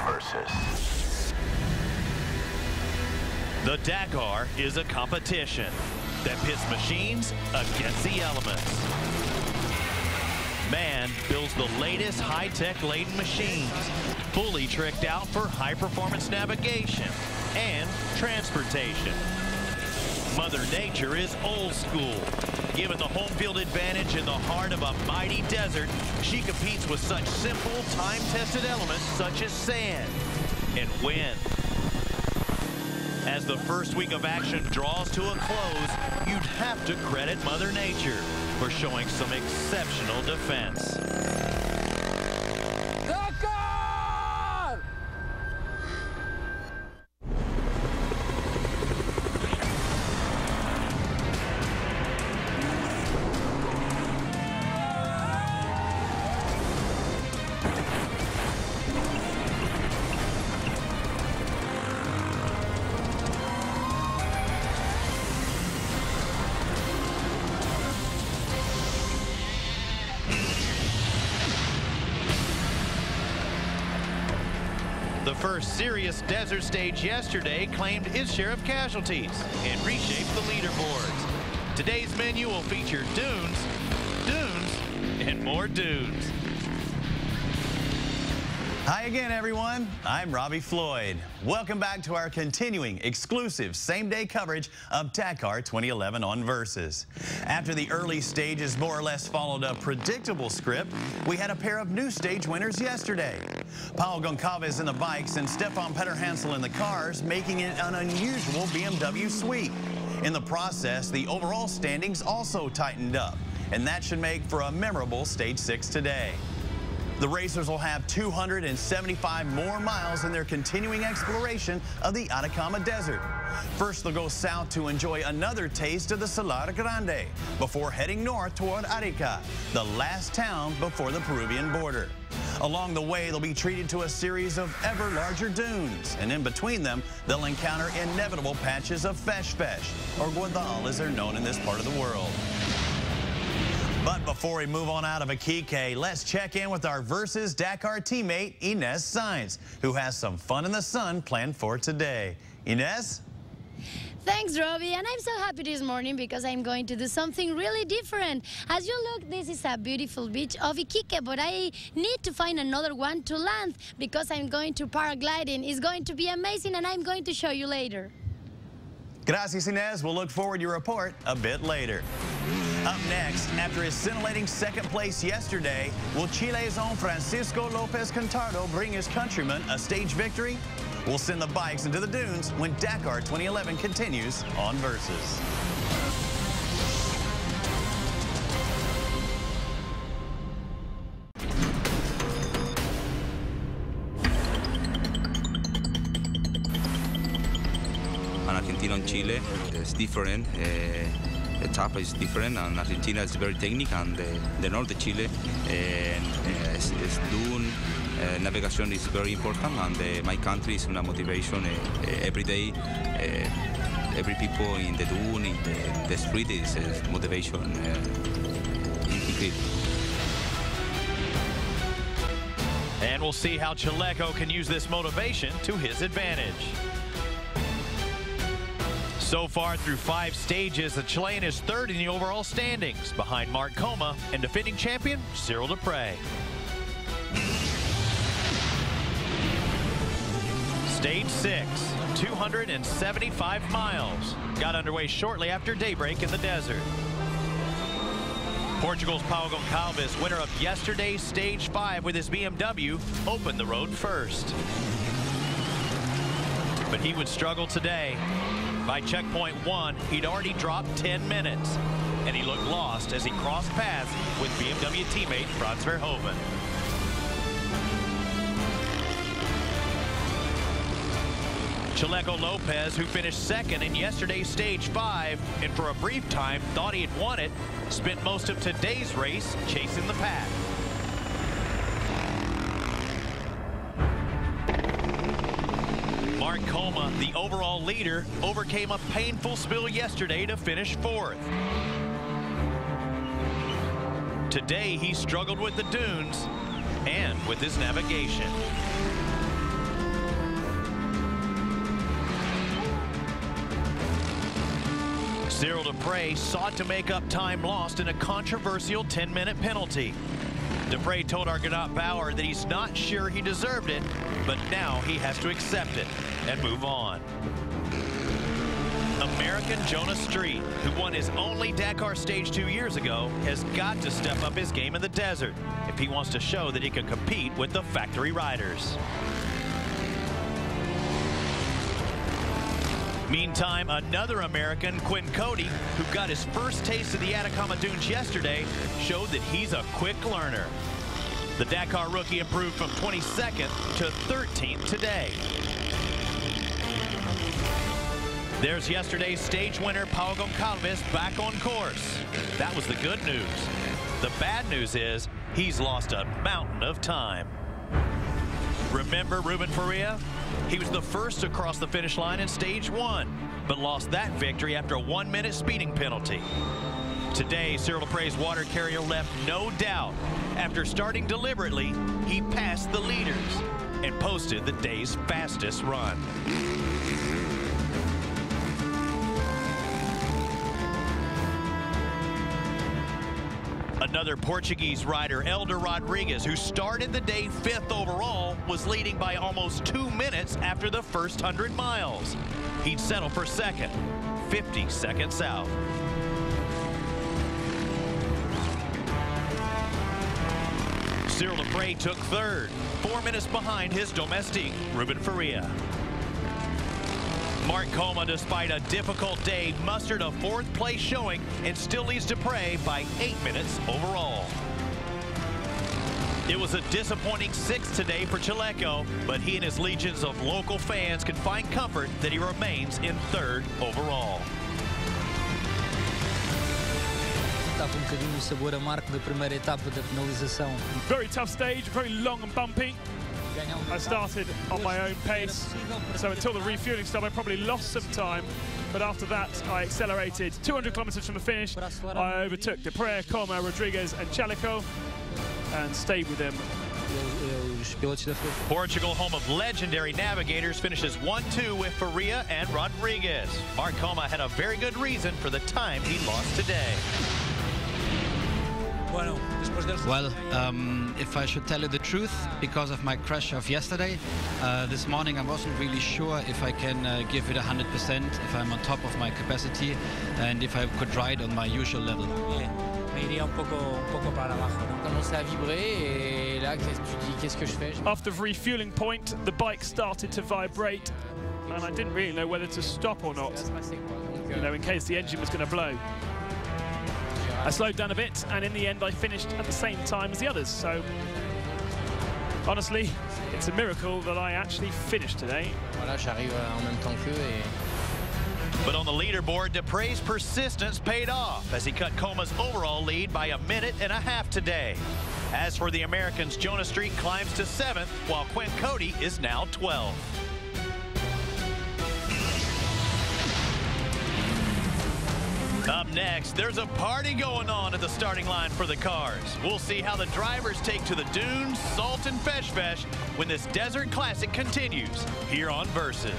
Versus. The Dakar is a competition that pits machines against the elements. Man builds the latest high-tech laden machines, fully tricked out for high-performance navigation and transportation. Mother Nature is old school. Given the home field advantage in the heart of a mighty desert, she competes with such simple, time-tested elements such as sand and wind. As the first week of action draws to a close, you'd have to credit Mother Nature for showing some exceptional defense. Dakar! The first serious desert stage yesterday claimed its share of casualties and reshaped the leaderboards. Today's menu will feature dunes, and more dunes. Hi again, everyone. I'm Robbie Floyd. Welcome back to our continuing exclusive same-day coverage of Dakar 2011 on Versus. After the early stages more or less followed a predictable script, we had a pair of new stage winners yesterday. Paul Goncalves in the bikes and Stefan Peterhansel in the cars, making it an unusual BMW sweep. In the process, the overall standings also tightened up, and that should make for a memorable Stage 6 today. The racers will have 275 more miles in their continuing exploration of the Atacama Desert. First, they'll go south to enjoy another taste of the Salar Grande before heading north toward Arica, the last town before the Peruvian border. Along the way, they'll be treated to a series of ever larger dunes, and in between them, they'll encounter inevitable patches of fesh, or guadal as they're known in this part of the world. But before we move on out of Iquique, let's check in with our Versus Dakar teammate, Ines Sainz, who has some fun in the sun planned for today. Ines? Thanks, Robbie, and I'm so happy this morning because I'm going to do something really different. As you look, this is a beautiful beach of Iquique, but I need to find another one to land because I'm going to paragliding. It's going to be amazing, and I'm going to show you later. Gracias, Ines. We'll look forward to your report a bit later. Up next, after his scintillating second place yesterday, will Chile's own Francisco Lopez Contardo bring his countrymen a stage victory? We'll send the bikes into the dunes when Dakar 2011 continues on Versus. Argentina and Chile is different. The etapa is different, and Argentina is very technical, and the north of Chile is dune. Navigation is very important, and my country is una motivation every day. Every people in the dune, in the street is motivation incredible. And we'll see how Chaleco can use this motivation to his advantage. So far through 5 stages, the Chilean is third in the overall standings, behind Mark Coma and defending champion Cyril Dupre. Stage 6, 275 miles, got underway shortly after daybreak in the desert. Portugal's Paulo Goncalves, winner of yesterday's Stage 5 with his BMW, opened the road first. But he would struggle today. By checkpoint 1, he'd already dropped 10 minutes, and he looked lost as he crossed paths with BMW teammate Frans Verhoeven. Chaleco Lopez, who finished second in yesterday's Stage 5, and for a brief time thought he had won it, spent most of today's race chasing the pack. Mark Coma, the overall leader, overcame a painful spill yesterday to finish 4th. Today, he struggled with the dunes and with his navigation. Cyril Dupre sought to make up time lost in a controversial 10-minute penalty. Dupre told Argonaut Bauer that he's not sure he deserved it, but now he has to accept it and move on. American Jonas Street, who won his only Dakar Stage 2 years ago, has got to step up his game in the desert if he wants to show that he can compete with the factory riders. Meantime, another American, Quinn Cody, who got his first taste of the Atacama Dunes yesterday, showed that he's a quick learner. The Dakar rookie improved from 22nd to 13th today. There's yesterday's stage winner, Pau Goncalves, back on course. That was the good news. The bad news is he's lost a mountain of time. Remember Ruben Faria? He was the first to cross the finish line in stage 1, but lost that victory after a 1-minute speeding penalty. Today, Cyril Dupre's water carrier left no doubt. After starting deliberately, he passed the leaders and posted the day's fastest run. Another Portuguese rider, Elder Rodriguez, who started the day 5th overall, was leading by almost 2 minutes after the first 100 miles. He'd settle for second, 50 seconds out. Cyril Dupre took third, 4 minutes behind his domestique, Ruben Faria. Mark Coma, despite a difficult day, mustered a 4th place showing and still leads Dupre by 8 minutes overall. It was a disappointing 6th today for Chaleco, but he and his legions of local fans can find comfort that he remains in 3rd overall. Very tough stage, very long and bumpy. I started on my own pace, so until the refueling stop I probably lost some time, but after that I accelerated 200 kilometers from the finish. I overtook Dupre, Coma, Rodriguez and Chaleco and stayed with them. Portugal, home of legendary navigators, finishes 1-2 with Faria and Rodriguez. Mark Coma had a very good reason for the time he lost today. Well, if I should tell you the truth, because of my crash of yesterday, this morning I wasn't really sure if I can give it 100%, if I'm on top of my capacity, and if I could ride on my usual level. After refueling point, the bike started to vibrate, and I didn't really know whether to stop or not, you know, in case the engine was going to blow. I slowed down a bit, and in the end I finished at the same time as the others, so honestly it's a miracle that I actually finished today. But on the leaderboard, Dupre's persistence paid off as he cut Coma's overall lead by 1.5 minutes today. As for the Americans, Jonas Street climbs to 7th, while Quinn Cody is now 12th. Up next, there's a party going on at the starting line for the cars. We'll see how the drivers take to the dunes, salt, and fesh when this desert classic continues here on Versus.